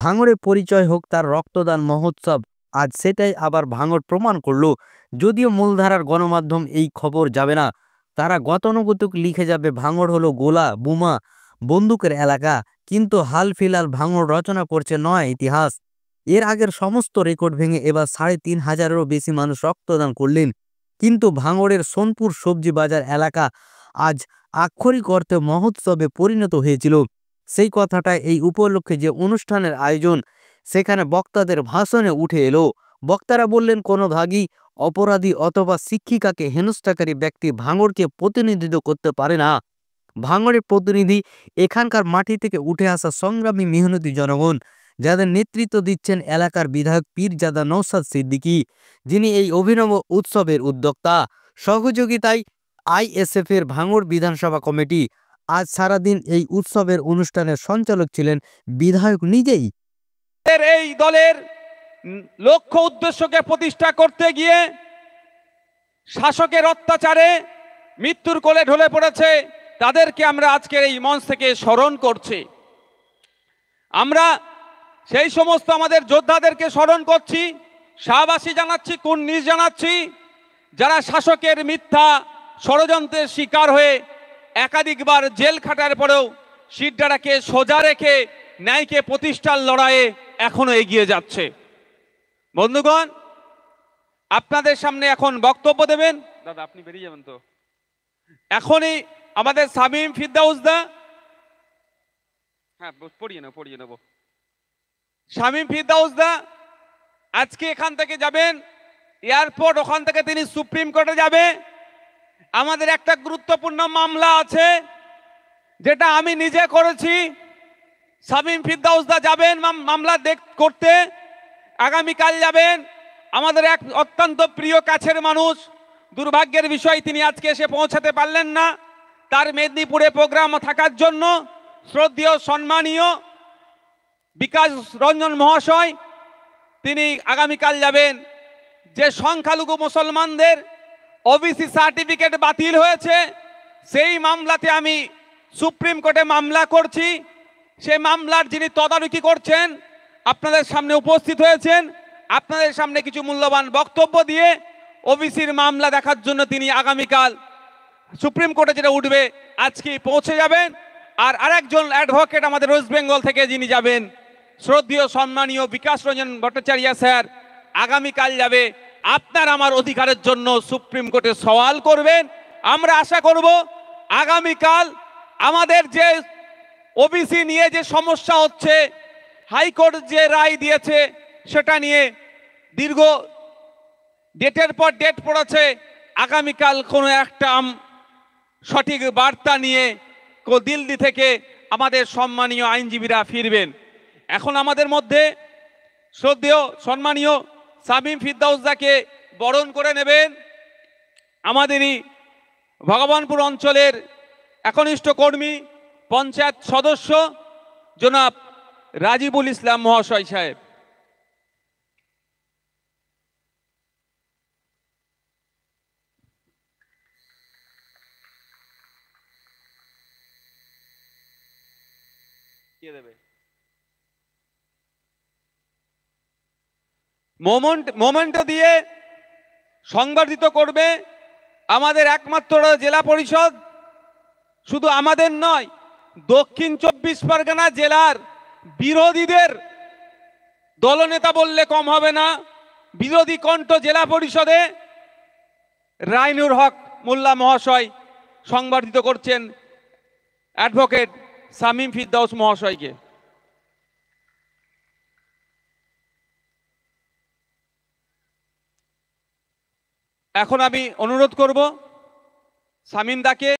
ভাঙড়ের পরিচয় হোক তার রক্তদান মহোৎসব, আজ সেটাই আবার ভাঙড় প্রমাণ করলো। যদিও মূলধারার গণমাধ্যম এই খবর যাবে না, তারা গতানুগতিক লিখে যাবে ভাঙড় হলো গোলা বোমা বন্দুকের এলাকা, কিন্তু হাল ফিলহাল ভাঙড় রচনা করছে নয় ইতিহাস। এর আগের সমস্ত রেকর্ড ভেঙে এবার ৩,৫০০-এরও বেশি মানুষ রক্তদান করলেন, কিন্তু ভাঙড়ের সোনপুর সবজি বাজার এলাকা আজ আক্ষরিক অর্থে মহোৎসবে পরিণত হয়েছিল। সেই কথাটা এই উপলক্ষে যে অনুষ্ঠানের আয়োজন, সেখানে বক্তাদের ভাষণে উঠে এলো। বক্তারা বললেন, কোনো ভাগী অপরাধী অথবা শিক্ষিকাকে হেনস্থাকারী ব্যক্তি ভাঙড়কে প্রতিনিধিত্ব করতে পারে না। ভাঙড়ের প্রতিনিধি এখানকার মাটি থেকে উঠে আসা সংগ্রামী মেহনতি জনগণ, যাদের নেতৃত্ব দিচ্ছেন এলাকার বিধায়ক পীরজাদা নওশাদ সিদ্দিকী, যিনি এই অভিনব উৎসবের উদ্যোক্তা। সহযোগিতায় আইএসএফ এর ভাঙড় বিধানসভা কমিটি। আজ সারাদিন এই উৎসবের অনুষ্ঠানের সঞ্চালক ছিলেন বিধায়ক নিজেই। এই দলের লক্ষ্য উদ্দেশ্যকে প্রতিষ্ঠা করতে গিয়ে শাসকের অত্যাচারে মৃত্যুর কোলে ঢলে পড়েছে, তাদেরকে আমরা আজকের এই মঞ্চ থেকে স্মরণ করছি। আমরা সেই সমস্ত আমাদের যোদ্ধাদেরকে স্মরণ করছি, শাহবাসী জানাচ্ছি, কুর্নিশ জানাচ্ছি, যারা শাসকের মিথ্যা ষড়যন্ত্রের শিকার হয়ে একাধিকবার জেল খাটার পরেও শিরদাঁড়াকে সোজা রেখে ন্যায়কে প্রতিষ্ঠার লড়াইয়ে এখনো এগিয়ে যাচ্ছে। বন্ধুগণ, আপনাদের সামনে এখন বক্তব্য দেবেন, দাদা আপনি বেরিয়ে যাবেন তো, এখনই আমাদের শামীম ফিরদাউস দা, হ্যাঁ পড়িয়ে নেব, শামীম ফিরদাউস দা আজকে এখান থেকে যাবেন এয়ারপোর্ট, ওখান থেকে তিনি সুপ্রিম কোর্টে যাবে। আমাদের একটা গুরুত্বপূর্ণ মামলা আছে যেটা আমি নিজে করেছি। শামীম ফিরদাউস দা যাবেন মামলা করতে, আগামীকাল যাবেন। আমাদের এক অত্যন্ত প্রিয় কাছের মানুষ, দুর্ভাগ্যের বিষয় তিনি আজকে এসে পৌঁছাতে পারলেন না, তার মেদিনীপুরে প্রোগ্রাম থাকার জন্য শ্রদ্ধেয় সম্মানীয় বিকাশ রঞ্জন মহাশয় তিনি আগামীকাল যাবেন। যে সংখ্যালঘু মুসলমানদের ওবিসি সার্টিফিকেট বাতিল হয়েছে, সেই মামলাতে আমি সুপ্রিম কোর্টে মামলা করছি। সেই মামলার যিনি তদারকি করছেন আপনাদের সামনে উপস্থিত হয়েছেন, আপনাদের সামনে কিছু মূল্যবান বক্তব্য দিয়ে ওবিসির মামলা দেখার জন্য তিনি আগামীকাল সুপ্রিম কোর্টে যেটা উঠবে আজকে পৌঁছে যাবেন। আর আরেকজন অ্যাডভোকেট আমাদের ওয়েস্ট বেঙ্গল থেকে যিনি যাবেন, শ্রদ্ধেয় সম্মানীয় বিকাশ রঞ্জন ভট্টাচার্য স্যার আগামীকাল যাবে। আপনার আমার অধিকারের জন্য সুপ্রিম কোর্টে সওয়াল করবেন। আমরা আশা করব আগামীকাল আমাদের যে ওবিসি নিয়ে যে সমস্যা হচ্ছে, হাইকোর্ট যে রায় দিয়েছে সেটা নিয়ে দীর্ঘ ডেটের পর ডেট পড়েছে, আগামীকাল কোনো একটা সঠিক বার্তা নিয়ে দিল্লি থেকে আমাদের সম্মানীয় আইনজীবীরা ফিরবেন। এখন আমাদের মধ্যে শ্রদ্ধেয় সম্মানীয় শামীম ফিরদাউস দাকে বরণ করে নেবেন আমাদেরই ভগবানপুর অঞ্চলের একনিষ্ঠ কর্মী, পঞ্চায়েত সদস্য জনাব রাজিবুল ইসলাম মহাশয় সাহেব। মোমেন্ট দিয়ে সংবর্ধিত করবে আমাদের একমাত্র জেলা পরিষদ। শুধু আমাদের নয়, দক্ষিণ ২৪ পরগনা জেলার বিরোধীদের দলনেতা বললে কম হবে না, বিরোধী কণ্ঠ জেলা পরিষদে রাইনুর হক মোল্লা মহাশয় সংবর্ধিত করছেন অ্যাডভোকেট শামীম ফিরদাউস মহাশয়কে। এখন আমি অনুরোধ করব শামীম দাকে